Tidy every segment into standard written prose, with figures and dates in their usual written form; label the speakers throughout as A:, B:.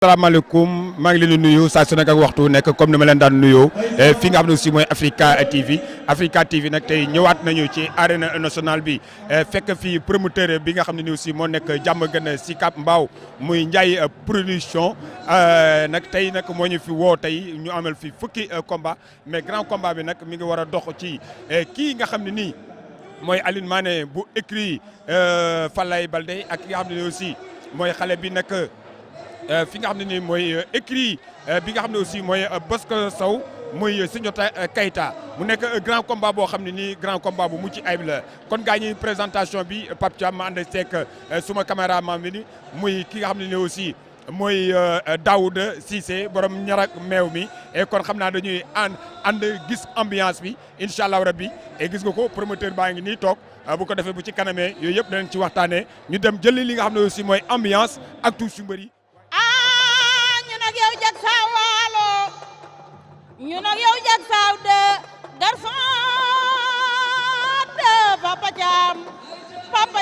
A: Assalamualaikum, maa ngi leen di nuyu saa su nekk ak waxtu nekk comme ni ma leen daan nuyoo fi nga xam ne aussi mooy Africa TV nag tey ñëwaat nañu ci arène nationale bi fekk fii promoteur bi nga xam ne ni aussi moo nekk Diamaguène Sicap Mbao muy Ndiaye production nag tey nag moo ñu fi woo tey ñu amal fi fukki combat mais grand combat bi nag mi ngi war a dox ci kii nga xam ne nii mooy Aline Mané bu écrit Falaye Baldé ak ki nga xam ne aussi mooy xale bi nag. fi nga xam ne nii mooy écrit bi nga xam ne aussi mooy Bosco Sow muy Signota Keita mu nekk grand combat boo xam ne nii grand combat bu mucc ayib la kon gaa ñi présentation bi Pape Thiam ma ànd seeg suma caméraman bi ni muy ki nga xam ne nii aussi mooy Daouda Cissé borom ñarak meew mi et kon xam naa dañuy ànd gis ambiance bi incha allah rabbi et gis nga ko promoteur baa ngi nii toog bu ko defee bu ci kanamee yooyu yëpp danañ ci waxtaanee ñu dem jëli li nga xam ne aussi mooy ambiance ak tout su mbëri
B: ñu nag yow jag saaw de garçon de Papa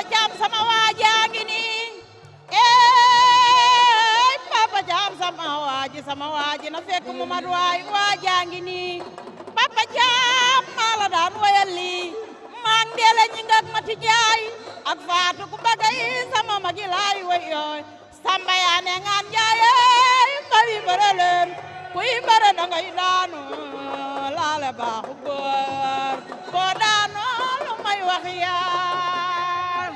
B: Thiam sama waajaa ngi nii Papa Thiam sama waaji na fekk mu mat waajaa ngi nii Papa Thiam maa la daan wayal lii maa ngi deele ñi ngak mati jaay ak faatu ku bagay sama magi laay way yooy samba yaa ne ngaan jaay mbari bare leen kuy bare da ngay daanu laale baaxu góor boo daanu lu may wax yaa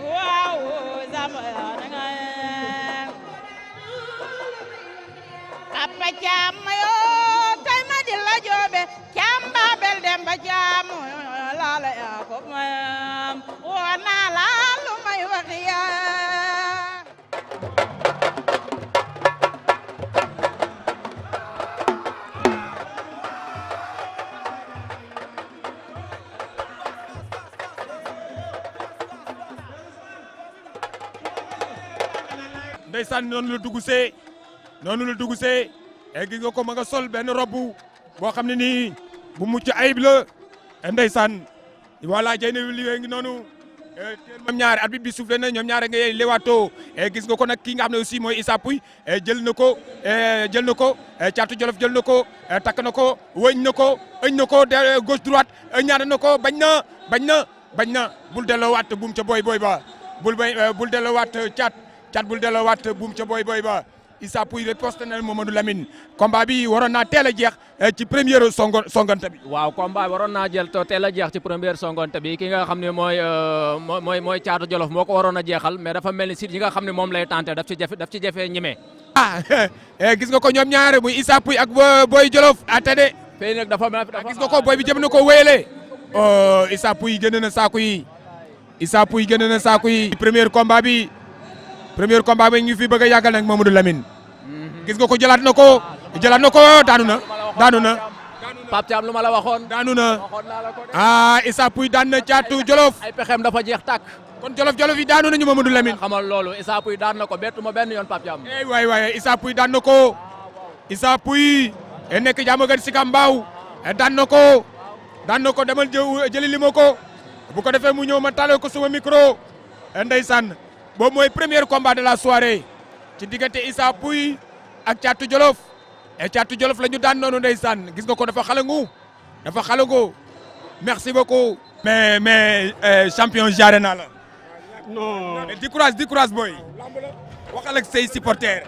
B: waaw samba yaa ne ngay Papa Thiam mayo kay ma di la joobe Thiam Babel Demba Thiam laale yaa ko mayam woo naa la lu may wax yaa
A: ndeysaan noonu la dugg see gis nga ko ma nga sol benn robu boo xam ne nii bu mucc ayib la ndeysaan voilà jey na liggéey ngi noonu ñoom ñaare arbitre bi soufflé na ñoom ñaare ngay lewaatoo gis nga ko nag ki nga xam ne aussi mooy Issa Pouye jël na ko Caatu Jolof jël na ko takk na ko wëñ na ko ëñ na ko gauche droite ñaata na ko bañ na bul delloowaat buum ca boy ba bul delloowaat caat bul delloowaat buum ca boy ba Issa Pouye riposte na Mamadou Lamine combat bi waroon naa teel a jeex ci première songante bi.
C: waaw combat bi waroon naa teel a jeex ci première songante bi ki nga xam ne mooy Caatu Jolof moo ko waroon a jeexal mais dafa mel ni si yi nga xam ne moom lay tenté daf ci jafe ñeme.
A: gis nga ko ñoom ñaare muy Issa Pouye ak Boy Jolof atade.
C: fii nag dafa
A: gis nga ko boy bi jëm na ko wéyale. Issa Pouye génn na saako yi. premier combat bi ñu fi bëgg a yàggal nag Mamadou Lamine. gis nga ko jëlaat na ko daanu na.
C: Pape Thiam lu ma la waxoon.
A: daanu na Issa Pouye daan na Caatu Jolof.
C: ay pexeem dafa jeex tàkk.
A: kon Jolof yi daanu nañu Mamadou Lamine.
C: xamal loolu Issa Pouye daan na ko bettu ma benn yoon Pape Thiam.
A: waay Issa Pouye daan na ko. Issa Pouye nekk Diamaguène Sicap Mbao daan na ko demal jëli li ma ko bu ko defee mu ñëw ma taaloo ko suma micro ndeysaan boobu mooy premier combat de la soirée ci diggante Issa Pouye ak Caatu Jolof Caatu Jolof la ñu daan noonu ndeysaan gis nga ko dafa xalangu merci beaucoup. mais champion jaare naa la.
D: non.
A: di courage boy. waxal ak say supporters.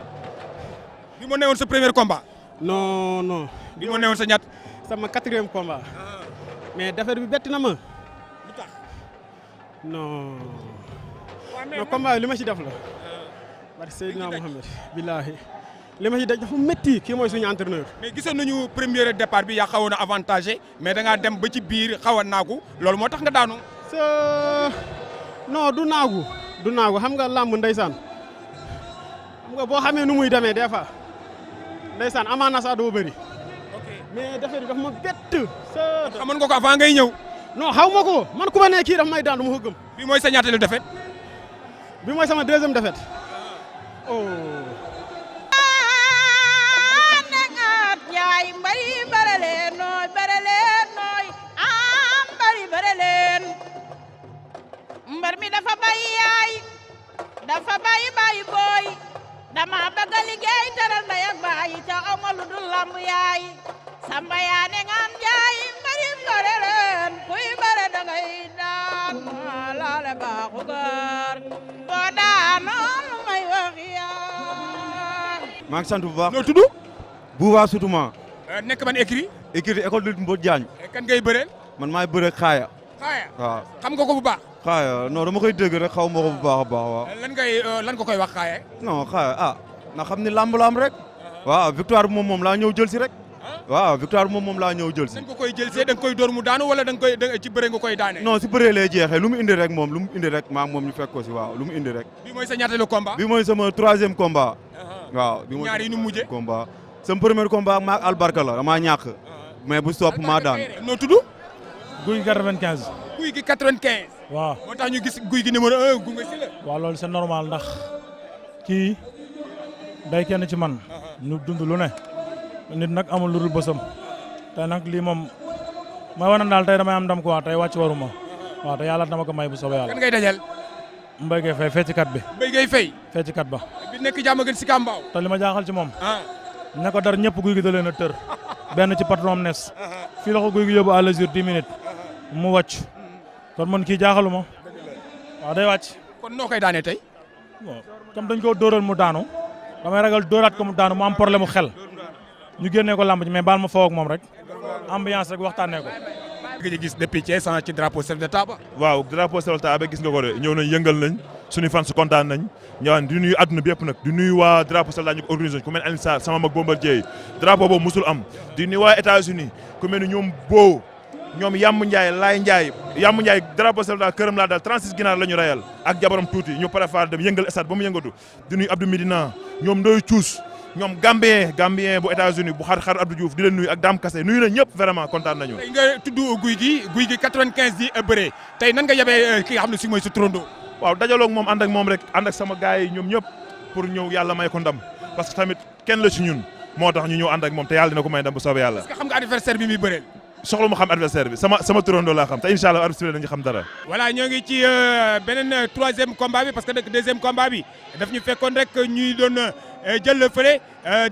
A: bi moo newoon sa premier combat.
D: non.
A: bi moo newoon sa ñaat.
D: sama 4e combat. mais defar bi bett na ma.
A: lu tax.
D: non combat li ma ci def la. barke Seydina Mohamed. billaahi li ma ci def dafa métti kii mooy suñu entraîneur.
A: mais gisoon nañu premier départ bi yaa xawoon a avantagé mais da ngaa dem ba ci biir xaw a naagu loolu moo tax nga daanu.
D: non du naagu xam nga làmb ndeysaan xam nga boo xamee nu muy demee des fois ndeysaan amaana sax doo bëri. mais defar bi dafa ma bett.
A: xamoon nga ko avant ngay ñëw.
D: non xaw ma ko man ku ma nee kii dafa may daan du ma ko gëm.
A: bi mooy sa ñaateelu défaite.
D: bi mooy sama 2e défaite.
B: yaay mbari bare leen nooy mbari bare leen mbar mi dafa bay yaay dafa bàyyi booy dama bëgg a liggéey teral ndey ak baay te aw ma lu dul lamb yaay samba yaa ne ngaan jaay mbarim gore ren kuy bare dangay daan ma laale baaxu gar boo daanoon may wax yaa
E: maa ngi sant bu baax.
A: noo tudd.
E: Bouba Soutouma.
A: nekk ban écrit.
E: écrit école de Mbodj Diagne.
A: kan ngay bëreel.
E: man maay bëre xaaya.
A: xaaya
E: waaw.
A: xam nga ko bu baax.
E: xaaya non dama koy dégg rek xaw ma ko bu baax a baax waaw.
A: lan nga koy wax xaaya.
E: non xaaya na xam ni lamb la am rek. waaw victoire bi moom laa ñëw jël si rek. waaw victoire bi moom laa ñëw jël si.
A: nan nga koy jël see da nga koy door mu daanu wala da nga koy ci bëre nga koy daane.
E: non si bëree lay jeexee lu mu indi rek moom lu mu indi rek maa moom ñu fekk ko si waaw lu mu indi rek.
A: bi mooy sa ñaateelu combat.
E: bi mooy sama 3e combat. waaw bi mooy
A: ñaar yi nu mujjee.
E: combat sama premier combat maak albarka la damaa ñàkk. mais bu sopp maa daan.
A: noo tudd.
F: guy gi 95.
A: guy gi 95.
F: waaw
A: moo tax ñu gis guy gi numéro 1 gunge si la.
F: waaw loolu c'est normal ndax kii day kenn ci man. ñu dund lu ne. nit nag amul lu dul bësam. te nag lii moom may wane daal tey damay am ndam quoi tey wàcc waruma. waaw te yàlla dama ko may bu soobee yàlla.
A: kan ngay dajal.
F: Mbaye Gueye Faye feccikat bi.
A: Mbaye Gueye Faye.
F: feccikat ba.
A: bi nekk jàmm gën si Kambaaw.
F: te li ma jaaxal ci moom.
A: ah.
F: ña ko dar ñëpp guy gi da leen a tër. benn ci patron am nes. fii la ko guy gi yóbbu à l'usure 10 minutes. mu wàcc. kon man kii jaaxaluma. waaw day wàcc.
A: kon noo koy daanee tey.
F: bon comme dañ ko dóoral mu daanu. damay ragal dóoraat ko mu daanu mu am problème mu xel. ñu génnee ko lamb ji mais baal ma foo ak moom rek. ambiance rek waxtaanee ko.
A: nga gis depuis Thiès ci drapeau chef d'État ba.
G: waaw drapeau chef d'État ba gis nga ko de ñëw nañ yëngal nañ suñu fans kontaan nañ ñëwaan di nuyu adduna bi yëpp nag di nuyu waa drapeau chef d'État ñu ko organisé ku mel ni Alioune Sarr sama mag Bombardier drapeau boobu musul am di nuyu waa États-Unis ku mel ni ñoom Bo ñoom Yamb Ndiaye Laye Ndiaye drapeau chef d'État këram laa daal 36 ginaar la ñu rayal ak jabaram tuuti ñu préfare dem yëngal stade ba mu yëngatu di nuyu Abdou Medina ñoom Ndoye Thious ñoom Gambien bu États-Unis bu xar Abdou Diouf di leen nuyu ak Dame Kassé nuyu na ñëpp vraiment kontaan nañu.
A: tey nga tudd guy gi 95 di bëree tey nan nga yabee ki nga xam ne si mooy sa trondo.
G: waaw dajaloo ak moom ànd ak moom rek ànd ak sama gars yi ñoom ñëpp pour ñëw yàlla may ko ndam parce que tamit kenn la ci ñun moo tax ñu ñëw ànd ak moom te yàlla dina ko may ndam bu soobee yàlla.
A: est-ce que xam nga adversaire bi muy bëreel.
G: soxla mu xam adversaire bi sama trondo laa xam te incha allah arbitre dañu xam dara.
A: voilà ñoo ngi ci beneen 3e combat bi parce que nag 2e combat bi daf ñu fekkoon rek ñuy doon jël le fële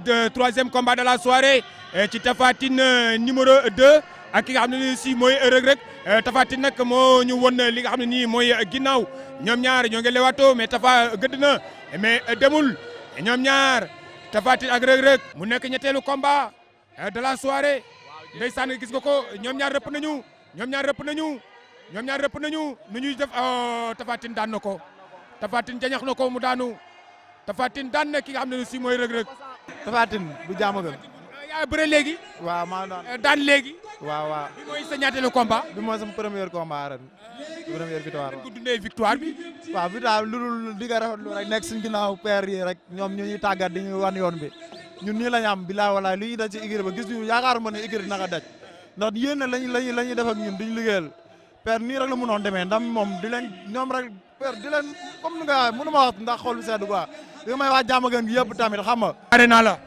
A: de 3e combat de la soirée ci Tapha Tine numéro 2 ak ki nga xam ne nii si mooy Reug Reug Tapha Tine nag moo ñu won li nga xam ne nii mooy ginnaaw ñoom ñaar ñoo ngi lewato mais Tapha gëdd na mais demul ñoom ñaar Tapha Tine ak Reug Reug mu nekk ñetteelu combat de la soirée. ndeysaan gis nga ko ñoom ñaar rëpp nañu nu ñuy def Tapha Tine daan na ko Tapha Tine jañax na ko mu daanu Tapha Tine daan na ki nga xam ne si mooy Reug Reug.
H: Tapha Tine bu jaamagal.
A: yaa bëre léegi.
H: waaw maa
A: daan léegi.
H: waaw.
A: bi mooy sa ñaateelu combat.
H: bi mooy sama premier combat ren. première victoire
A: waaw. ku dundee victoire bi.
H: waaw victoire lu dul di nga rafetlu rek nekk suñu ginnaaw père yi rek ñoom ñu ñuy tàggat di ñu wan yoon bi. ñun nii la ñu am bilaay walaay lu ñuy daj ci igri ba gis ñu yaakaaruma ne igri naka daj ndax yéen lañuy def ak ñun duñu liggéeyal père nii rek la mënoon demee ndam moom di leen ñoom rek père di leen comme ni nga mënu ma wax ndax xool bu sedd quoi di may waa jàmm gën gi yëpp tamit xam nga.
A: are naa la.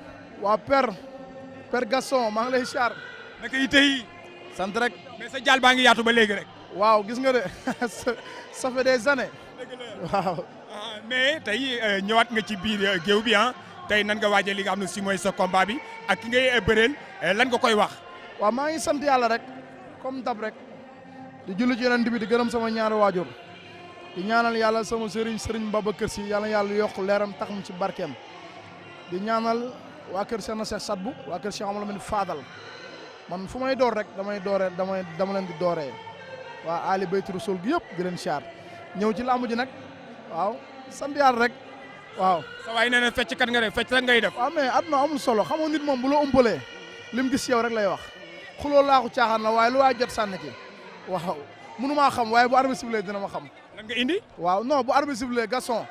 H: waa père Gaston maa ngi lay siyaar.
A: naka yi tey.
H: sant rek.
A: mais sa jaal baa ngi yaatu ba léegi rek.
H: waaw gis nga de ça fait des années. waaw.
A: mais tey ñëwaat nga ci biir géew bi tey nan nga waajee li nga xam ne si mooy sa combat bi ak ki ngay bëreel lan nga koy wax.
H: waaw maa ngi sant yàlla rek comme dab rek di julli ci Yonent bi di gërëm sama ñaari waajur di ñaanal yàlla sama sëriñ Babacar Sy yàlla yokk leeram tax mu ci barkeem di ñaanal waa kër Cheikh na Cheikh Sadbou waa kër Cheikh Amadou Lamine Fadal man fu may door rek dama leen di dooree waa Ali Baytu Rasul gi yëpp di leen siyaar ñëw ci làmb ji nag waaw sant yàlla rek. waaw
A: sa waay nee na fecc kat nga def fecc rek ngay def.
H: waaw mais àdduna amul solo xamoo nit moom bu la umpalee lim gis yow rek lay wax xuloo laaxu caaxaan la waaye lu waay jot sànni ci waaw mënu maa xam waaye bu arbitre sifflé dina ma xam.
A: lan nga indi.
H: waaw non bu arbitre sifflé Gaston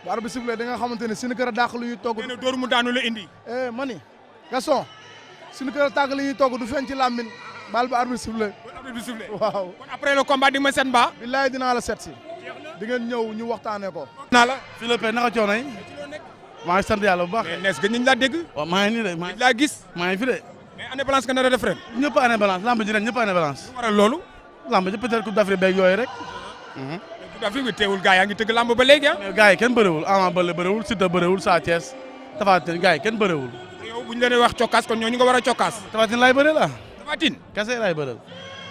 H: bu arbitre sifflé da nga xamante ne suñu kër a dàq lu ñuy togg.
A: nee na dóor mu daanu la indi.
H: mani Gaston suñu kër a tàgg li ñuy togg du feeñ ci làmbin baal bu arbitre sifflé. waaw
A: kon après le combat di ma seet mbaa.
H: billaay dinaa la seet si. di ngeen ñëw ñu waxtaanee ko.
A: naa la.
I: fii la pe naka coono yi. maa ngi sant yàlla bu baax.
A: mais nees gën nañ laa dégg.
I: waaw maa ngi nii de
A: maa ngi laa gis.
I: maa ngi fi de.
A: mais année balance nga nar a def ren.
I: ñëpp année balance lamb ji ren ñëpp année balance.
A: lu waral loolu.
I: lamb ji peut-être coupe d'Afrique beeg yooyu rek.
A: ba fi nga teewul gars yaa ngi tëgg lamb ba léegi ah.
I: mais gars yi kenn bëriwul Ama Baldé bëriwul Siteu bëriwul Sa Thiès Tapha Tine gars yi kenn bëriwul.
A: yow bu ñu leen wax cokkaas kon ñooñu nga war a cokkaas.
I: Tapha Tine laay bëreel la.
A: Tapha Tine
I: kese laay bëreel.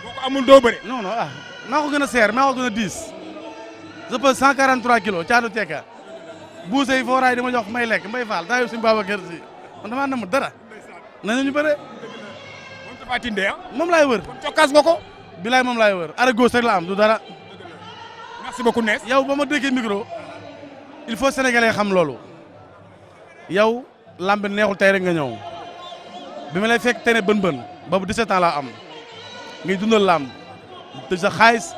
A: boo ko amul doo bëre.
I: non non ah maa ko gën a seer maa ko gën a diis. je peux 143 kilos caatu tekka. buuse yi fooraay dama jox may lekk mbay faal daa yow suñu Babacar Si man damaa nam dara. nañu ñu bëre.
A: moom Tapha Tine de ah.
I: moom laay wër.
A: kon cokkaas nga ko.
I: bilaay moom laay wër arrêt gauche rek la am du dara.
A: merci beaucoup Ness.
I: yow ba ma déggee micro il faut sénégalais xam loolu yow lamb neexul tey rek nga ñëw bi ma lay fekk tene bën-bën boobu 17 ans laa am ngay dundal lamb te sa xaalis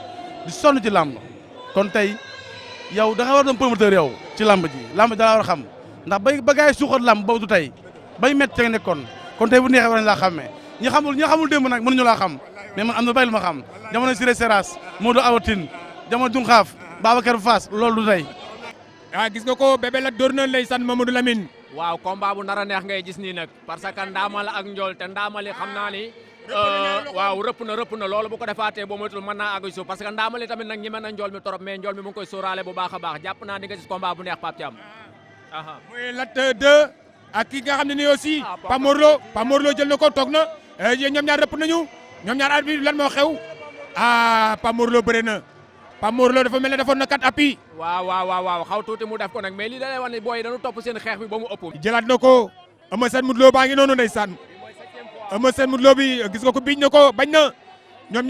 I: di sonn ci lamb kon tey yow da nga war doon promoteur yow ci lamb ji da la war a xam ndax bay ba gaay suuxat lamb boobu du tey bay métti te nga nekkoon kon tey bu neexee war nañ laa xàmmee ñi xamul démb nag mënuñu laa xam mais man am na bay lu ma xam jamono Siré Seras Modou Awatine jamono Dun Xaaf Babacar Fass loolu du tey.
A: gis nga ko Bébé Lat door na ndeysaan Mamadou Lamine.
C: waaw combat bu nar a neex ngay gis nii nag parce que ndaamal ak njool te ndaamali xam naa ni waaw rëpp na loolu bu ko defaatee boo moytul mën naa àgg suuf parce que ndaamali tamit nag ñi mën na njool mi torop mais njool mi mu ngi koy sóoraale bu baax a baax jàpp naa di nga gis combat bu neex Pape Thiam.
A: muy Lat 2 ak ki nga xam ne nii aussi Pape Morlo jël na ko toog na ñoom ñaar rëpp nañu ñoom ñaar arbitre lan moo xew Pape Morlo bëre na Pape Morlo dafa mel ne defoon na 4 appuis.
C: waaw xaw tuuti mu def ko nag mais lii da lay wax ne booy dañu topp seen xeex bi ba mu ëpp.
A: jëlaat na ko Eumeu Sène Modou Lo baa ngi noonu ndeysaan Eumeu Sène Modou Lo bi gis nga ko biñ na ko bañ na ñoom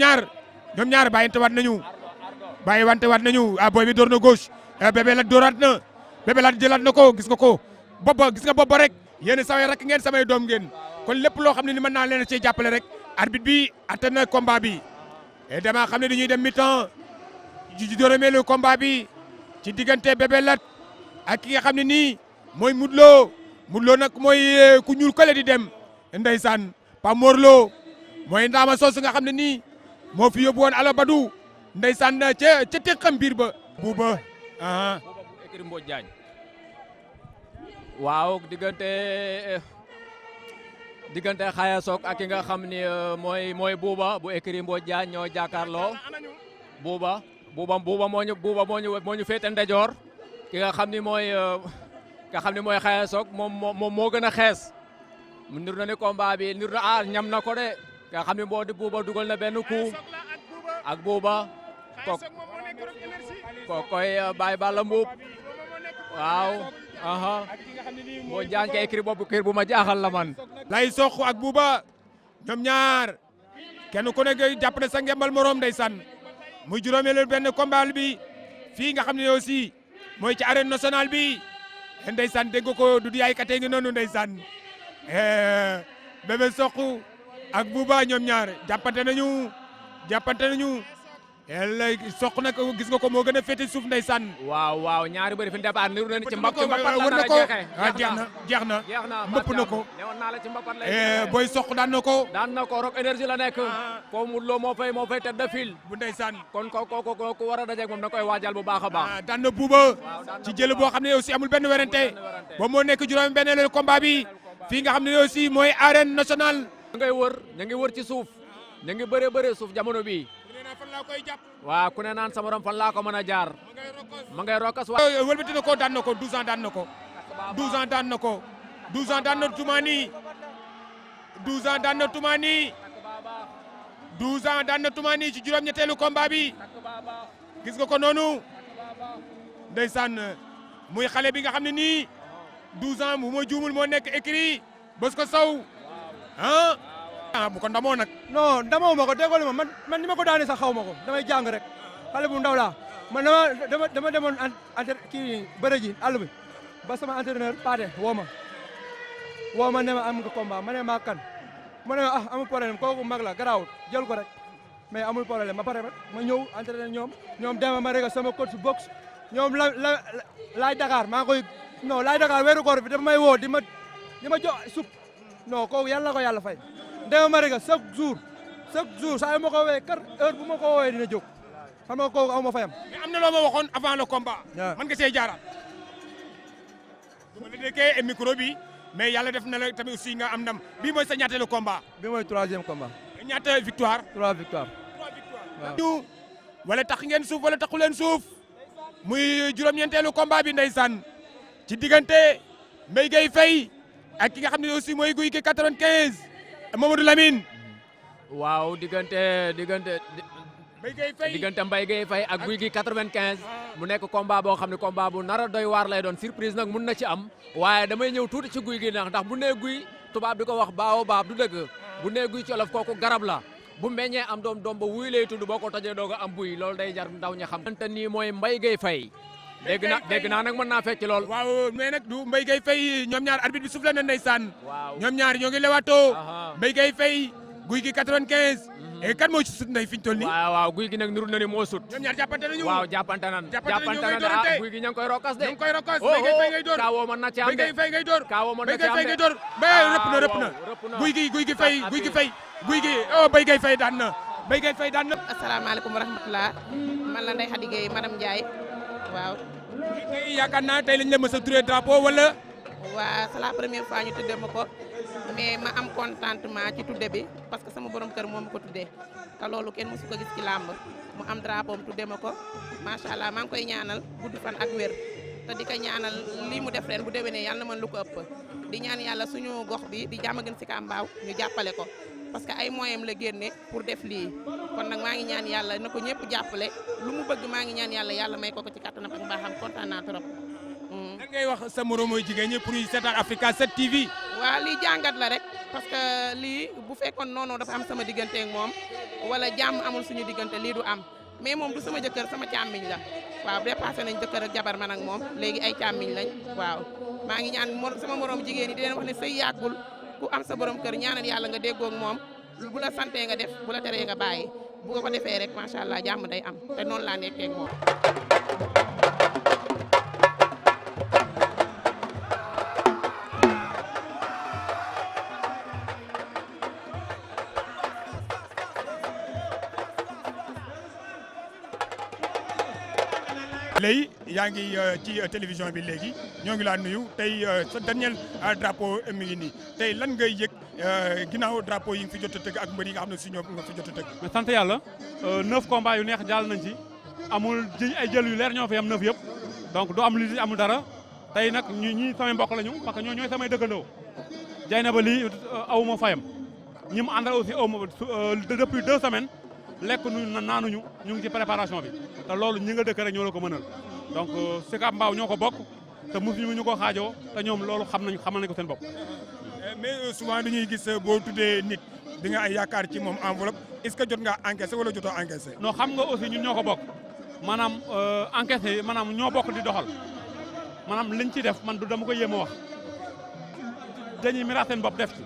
A: ñaar bàyyante waat nañu booy bi door na gauche Bébé Lat dooraat na Bébé Lat jëlaat na ko gis nga ko gis nga bopp rek yéen samay rakk ngeen samay doom ngeen kon lépp loo xam ne ni mën naa leen cee jàppale rek arbitre bi attan na combat bi et dama xam ne dañuy dem mi-temps ji dóorameelu combat bi ci diggante Bébé Lat ak ki nga xam ne nii mooy Modou Lo nag mooy ku ñuul kële di dem ndeysaan Pape Morlo mooy ndaama soosu nga xam ne nii moo fi yóbbu woon Ala Badou ndeysaan ca teqam biir ba buuba
C: écurie Mbodj Diagne waaw diggante Xaya Sok ak ki nga xam ni mooy buuba bu écurie Mbodj Diagne ñoo jàkkaarloo buuba moo ñu féete ndejoor ki nga xam ni mooy Xaya Sok moom moo gën a xees mu niru na ni combat bi niru na ñam na ko de nga xam ni buuba dugal na benn coup ak buuba koy Baye Balla Mbuub waaw Mbodj Diagne ka écurie boobu kër bu ma jaaxal la man
A: lay soq ak buuba ñoom ñaar kenn ku nekk jàpp na sa ngembal morom ndeysaan muy juróomeelu benn combat bi fii nga xam ne aussi mooy ci arène nationale bi ndeysaan dégg ko du yaay kate ngi noonu ndeysaan Bébé Soq ak buuba ñoom ñaar jàppante nañu yàlla Soq nag gis nga ko moo gën a féete suuf ndeysaan
C: waaw ñaari bëri fi départ niru na ni ci mbapat
A: war na ko jeex na mbëpp na ko
C: newoon naa la ci mbapat lay
A: booy Soq daan na ko
C: Rock Énergie la nekk foofu Modou Lo moo fay tête de file
A: bu ndeysaan
C: kon ko war a dajeeg moom da koy waajal bu baax a baax
A: daan na buuba ci jël boo xam ne aussi amul benn werante ba moo nekk juróom benn combat bi fii nga xam ne aussi mooy arène nationale
C: ñu ngi wër ci suuf ñu ngi bëree suuf jamono bi waaw ku ne naan sama morom fan laa ko mën a jaar ma ngay rokkas
A: waaw wëlbati na ko daan na ko 12 ans daan na ko 12 ans daan na ko 12 ans daan na Toumani 12 ans daan na Toumani 12 ans daan na Toumani ci juróom-ñetteelu combat bi gis nga ko noonu ndeysaan muy xale bi nga xam ne nii 12 ans bu ma juumul moo nekk écrit bës ko saw bu ko ndamoo nag.
J: non ndamoo ma ko déggoo ma man ni ma ko daane sax xaw ma ko damay jàng rek xale bu ndaw laa man dama demoon kii bëre ji àll bi ba sama entraîneur Paate woo ma ne ma am nga combat ma ne maa kan ma ne amul problème kooku mag la garaawul jël ko rek mais amul problème ma pare ma ñëw entraîneur ñoom Demba ma rek sama coach box ñoom laay Dakar maa koy non laay Dakar weeru koor bi dafa may woo di ma jox sup non kooku yàlla na ko yàlla fay. Demba ma rek chaque jour saa yu ma ko woowee heure bu ma ko woowee dina jóg xam nga kooku aw ma fayam.
A: mais am na loo ma waxoon avant le combat. man nga see jaaraat. du ma la déggee micro bi mais yàlla def na la tamit aussi nga am ndam bii mooy sa ñaateelu combat.
J: bii mooy 3e combat.
A: ñaata victoire.
J: 3 victoire.
A: waaw. wala tax ngeen suuf wala taxu leen suuf. muy juróom-ñeenteelu combat bi ndeysaan ci diggante Mbaye Gueye Faye ak ki nga xam ne aussi mooy Gouye Gui 95 Mamadou Lamine.
C: waaw diggante Mbaye Gueye Faye ak Gouye Gui 95 mu nekk combat boo xam ne combat bu nar a doy waar lay doon surprise nag mun na ci am waaye damay ñëw tuuti ci Gouye Gui ndax bu nee guy tubaab di ko wax baawo baab du dëgg bu nee guy ci olof kooku garab la bu meññee am doom ba wuy lay tudd boo ko tojee doog a am buy loolu day jar ndaw ña xam. te nii mooy Mbaye Gueye Faye dégg naa nag mën naa fekk lool.
A: waaw mais nag du Mbaye Gueye Faye ñoom ñaar arbitre bi soufflé na ndeysaan.
C: waaw
A: ñoom ñaar ñoo ngi lewaatoo. Mbaye Gueye Faye Gouye Gui 95. et kan moo ci sut ndey fi ñu toll nii.
C: waaw Gouye Gui nag nuru na ni moo sut.
A: ñoom ñaar jàppante nañu.
C: waaw jàppante nañu Gouye Gui ña ngi koy rokas de.
A: ña ngi koy rokas Mbaye Gueye Faye ngay door.
C: kaawoo mën na ci am de
A: Mbaye Gueye Faye ngay door.
C: kaawoo mën na ci am de
A: Mbaye Gueye Faye ngay door. rëpp na. Gouye Gui Faye Gouye Gui oh Mbaye Gueye Faye daan na. Mbaye Gueye Faye daan na.
B: asalaamaaleykum wa rahmatulah man la Ndeye Khady Gueye madame Ndiaye waaw.
A: tey yaakaar naa tey lañ la mës a turé drapeau wala.
B: waa c'est la première fois ñu tuddee ma ko mais ma am contentement ci tudde bi parce que sama borom kër moom ma ko tuddee te loolu kenn mësu ko gis ci làmb mu am drapeau am tuddee ma ko macha allah maa ngi koy ñaanal gudd fan ak wér te di ko ñaanal lii mu def ren bu déwénee yàlla na mën lu ko ëpp di ñaan yàlla suñu gox bi di Diamaguène Sicap Mbao ñu jàppale ko parce que ay moyens la génne pour def lii kon nag maa ngi ñaan yàlla na ko ñëpp jàppale lu mu bëgg maa ngi ñaan yàlla may ko ci kattanam ak mbaaxam kontaan naa trop.
A: lan ngay wax sa moromu jigéen ñi pour ñu seetaan Africa 7 TV.
B: waaw lii jàngat la rek parce que lii bu fekkoon noonu dafa am sama diggante ak moom wala jàmm amul suñu diggante lii du am mais moom du sama jëkkër sama càmmiñ la waaw dépassé nañ jëkkër ak jabar man ak moom léegi ay càmmiñ lañ waaw maa ngi ñaan sama morom jigéen ñi di leen wax ne sëy yàggul ku am sa borom kër ñaanal yàlla nga déggoo ak moom bu la santee nga def bu la teree nga bàyyi bu ko defee rek macha allah jàmm day am te noonu laa nekkee ak moom.
A: léegi yaa ngi ci télévision bi léegi ñoo ngi laa nuyu tey sa dernier drapeau mi ngi nii tey lan ngay yëg ginnaaw drapeau yi nga fi jot a tëgg ak mbër yi nga xam ne si ñoom nga fi jot a tëgg.
I: mais sant yàlla 9 combats yu neex jàll nañ ci amul ay jël yu leer ñoo fi am 9 yëpp donc du am li amul dara tey nag ñi samay mbokk lañu parce que ñooy samay dëkkandoo jay na ba lii aw ma fayam ñi mu àndal aussi aw ma depuis 2 semaines. lekk nu naanuñu ñu ngi ci préparation bi te loolu ñi nga dëkk rek ñoo la ko mënal donc Sicap Mbao ñoo ko bokk te mosuñu ñu ko xaajoo te ñoom loolu xamal nañ ko seen bopp.
A: mais souvent dañuy gis boo tuddee nit di nga ay yaakaar ci moom enveloppe est-ce que jot nga encaissé wala jotoo encaissé.
I: non xam nga aussi ñun ñoo ko bokk maanaam encaissé maanaam ñoo bokk di doxal maanaam liñ ci def man du dama ko yéem a wax dañuy miraas seen bopp def ci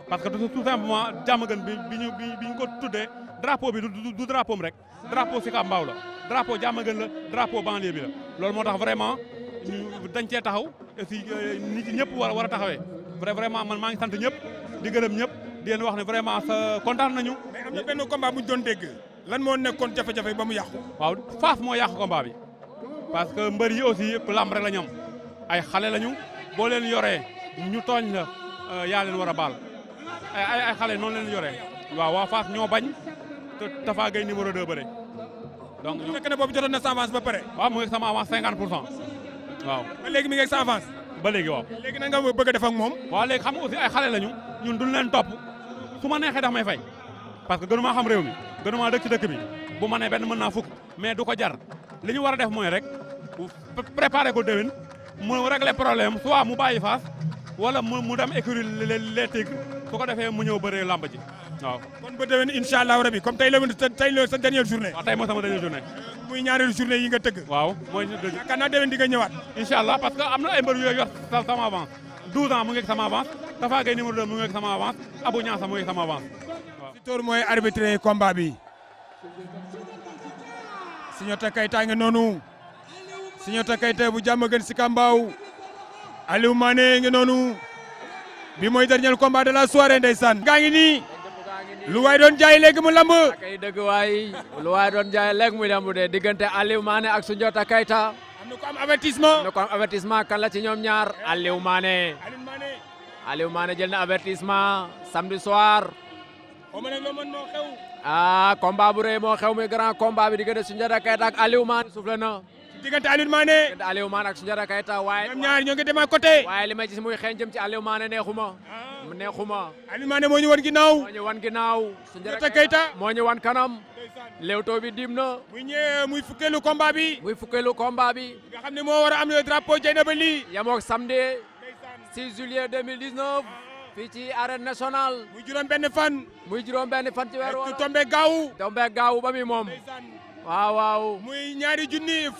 I: parce que tout simplement Diamaguène bi ñu ko tuddee. drapeau bi du drapeau am rek drapeau Sicap Mbao la drapeau Diamaguène la drapeau banlieue bi la loolu moo tax vraiment dañ cee taxaw aussi nit ñi ñëpp war a taxawee vraiment man maa ngi sant ñëpp di gërëm ñëpp di leen wax ne vraiment sa kontaan nañu.
A: mais am na benn combat bu ñu doon dégg lan moo nekkoon jafe-jafe ba mu yàqu.
I: waaw Fass moo yàqu combat bi parce que mbër yi aussi lamb rek la ñu am ay xale lañu boo leen yoree ñu tooñ la yaa leen war a baal ay xale noonu leen yoree waaw waa Fass ñoo bañ. Tafa Gueye numéro 2 bëre donc
A: bu fekkee ne boobu jotoon na sa avance ba pare.
I: waaw mu ngi sama avance 50% waaw.
A: ba léegi mi ngi ak sa avance.
I: ba léegi waaw.
A: léegi na nga bëgg a def ak moom.
I: waaw léegi xam nga aussi ay xale lañu ñun duñ leen topp su ma neexee dax may fay parce que gënu maa xam réew mi gënu maa dëkk ci dëkk bi bu ma nee benn mën naa fukk mais du ko jar li ñu war a def mooy rek préparer ko déwén mu régler problème soit mu bàyyi Fass wala mu dem écurie les Tigres su ko defee mu ñëw bëree lamb ji. waaw
A: kon ba déwén incha allah rabi comme tey la sa dernière journée.
I: waaw tey mooy sama dernière journée.
A: muy ñaareelu journée yi nga tëgg.
I: waaw mooy.
A: yaakaar naa déwén di nga ñëwaat.
I: incha allah parce que am na ay mbër yu yor sama avance 12 ans mu ngi ak sama avance Tafa Gueye numéro 2 mu ngi ak sama avance Abou Niassa mu ngi ak sama avance waaw.
A: Sitor mooy arbitré combat bi. Signata Keita nga noonu. Signata Keita bu Diamaguène Sicap Mbao. Aliou Mané nga noonu. bi mooy dernier combat de la soirée ndeysaan. gaa ngi nii. lu waay doon jaay léegi mu lamb.
C: kay dëgg waay lu waay doon jaay léegi mu lamb de diggante Aliou Mané ak Soundiata Keita.
A: am na ko am avertissement.
C: am na ko am avertissement kan la ci ñoom ñaar Aliou Mané. Aliou Mané jël na avertissement samedi soir.
A: moo xew.
C: combat bu rëy moo xew muy grand combat bi diggante Soundiata Keita ak Aliou Mané. soufflé na
A: diggante Aliou Mané.
C: diggante Aliou Mané ak Soundiata Keita waaye.
A: ñoom ñaar ñoo ngi demee côté.
C: waaye li may gis muy xeeñ jëm ci Aliou Mané neexuma. neexuma.
A: Aliou Mané moo ñu wan ginnaaw.
C: moo ñu wan ginnaaw.
A: Soundiata Keita
C: moo ñu wan kanam. Leewtoo bi dim na.
A: muy ñëwee muy fukkeelu combat bi.
C: muy fukkeelu combat bi.
A: nga xam ne moo war a am le drapeau Dieynaba Ly.
C: yamook samedi 6 juillet 2019. fii ci arène nationale.
A: muy juróom-benn fan.
C: muy juróom-benn fan ci weeru wala.
A: tombé gaawu.
C: tombé gaawu ba mi moom. waaw waaw.
A: muy ñaari junni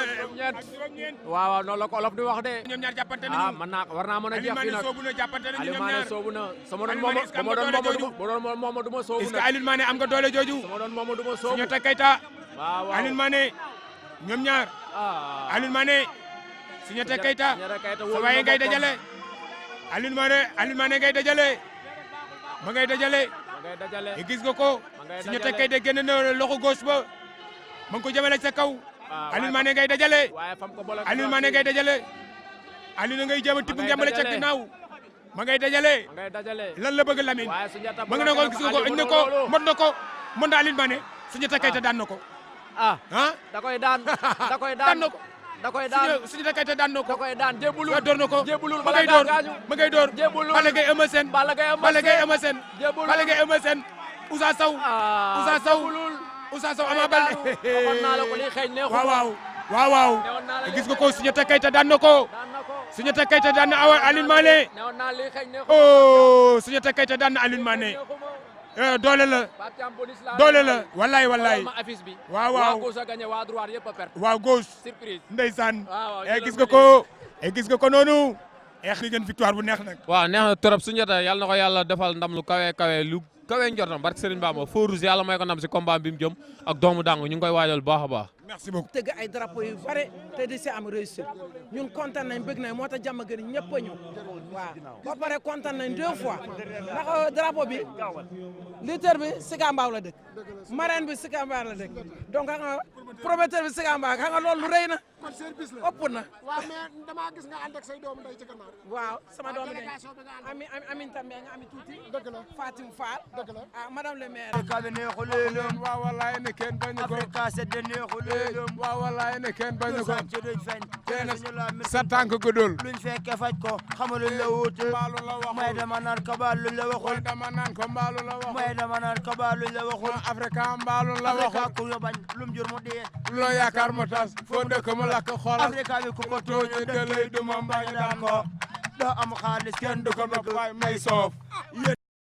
C: juróom-ñeent. waaw noonu la ko olof di wax de.
A: ñoom ñaar jàppante nañu.
C: ah man naa war naa mën a jeex fii nag.
A: soobu na jàppante nañu
C: Aliou
A: ñoom
C: Mané
A: ñaar.
C: soobu na sama doon
A: Aliou Mané est-ce que am nga doole jooju?
C: mooma du ma soobu
A: est-ce que
C: nag.
A: Aliou Mané am nga doole jooju.
C: sama doon mooma du ma soobu.
A: Soundiata Keita.
C: waaw waaw
A: Aliou Mané ñoom ñaar.
C: ah.
A: Aliou Mané Soundiata Keita. sa
C: wóolu
A: waaye
C: na
A: ngay
C: boppam.
A: dajale. Aliou Mané ngay dajale. ma ngay dajale.
C: ma ngay dajale.
A: et gis nga ko.
C: ma ngay
A: Soundiata
C: dajale.
A: Keita génn na loxo gauche ba. ma ngi ko jëmale sa kaw. Aliou Mané ngay dajale.
C: waaye fam ko boole.
A: Aliou Mané ngay dajale. Aliou ngay jéem a tibb ngembale ca ginnaaw. ma ngay dajale.
C: ma ngay dajale.
A: lan la bëgg Lamine.
C: waaye Soundiata
A: ma ngi ne ko gis nga ko indi ko mot na ko mot na Aliou Mané. Soundiata Keita daan na ko.
C: ah
A: ah
C: da koy daan da koy
A: daan
C: daan
A: na ko.
C: da koy daan
A: Soundiata Keita daan na ko.
C: da koy daan jébulul
A: waaw door na ko.
C: jébulul
A: ma
C: bala
A: ngay
C: ngaa
A: door
C: gaañu.
A: ma ngay door.
C: jébulul
A: Balla Gaye Eumeu Sène.
C: Balla Gaye Eumeu
A: Balla Gaye
C: Sène.
A: Eumeu Sène.
C: jébulul
A: Balla Gaye Eumeu Sène. Ousa Sow. Ousa Sow. Ousa Sow Ama Baldé.
C: waxoon naa la ko lii xeeñ neexu
A: waaw waaw. waaw waaw.
C: newoon naa la
A: gis nga ko Soundiata Keita daan na ko.
C: daan na ko
A: Soundiata Keita daan na Aliou Mané.
C: newoon naa lii xeeñ neexu
A: oh Soundiata Keita daan na Aliou Mané. doole la. doole la wallaay wallaay.
C: ma affiche bi.
A: waaw waaw
C: waa gauche a gagné waa droite yëpp a perte.
A: waaw gauche.
C: surprise.
A: ndeysaan.
C: waaw
A: gis nga ko. gis nga ko noonu. li ngeen victoire bu neex nag.
K: waaw neex na trop Soundiata yàlla na ko yàlla defal ndam lu kawe kawe lu kawe njortam barke Serigne Bamba Feu Rouge yàlla may ko ndam si combat bi mu jëm ak doomu dangu ñu ngi koy waajal bu baax a baax.
A: merci beaucoup.
L: tëgg ay drapeau yu bare te di si am réussite ñun kontaan nañ bëgg nañ moo tax jàmm gën ñëpp a ñëw waaw ba pare kontaan nañ 2 fois ndax drapeau bi lutteur bi Sika Mbaaw la dëkk marraine bi Sika Mbaaw la dëkk donc xam nga promoteur bi Sika Mbaaw xam nga loolu lu rëy na ëpp na.
M: waaw mais damaa gis nga ànd ak say doomu ndey ci gannaaw.
L: waaw sama doomu ndey Amin Tambe nga ami tuuti.
M: dëgg la
L: Fatim Fall.
M: dëgg la
L: ah madame le maire.
N: Afrika bi neexu leelum.
O: waaw wallaay ne kenn bañu ko.
N: Afrika sedd neexu leelum.
O: waaw wallaay ne kenn bañu ko.
N: ci duñ feeñ.
O: sa tànk guddul.
N: luñ fekke faj ko xamul luñ la wuute.
O: mbaalu la waxul
N: may dama naan ko baal luñ la waxul.
O: may dama naan ko mbaalu la waxul.
N: may dama naan ko baal luñ la waxul.
O: Afrika mbaalu la waxul.
N: Afrika ku ñu bañ lum jur mu dee.
O: loo yaakaar mu tas foo dëkk mu lakk xoolal.
N: Afrika bi ku ko tooñu dëgg lay duma mbañ daan ko. doo am xaalis kenn du ko bëgg
O: may soof.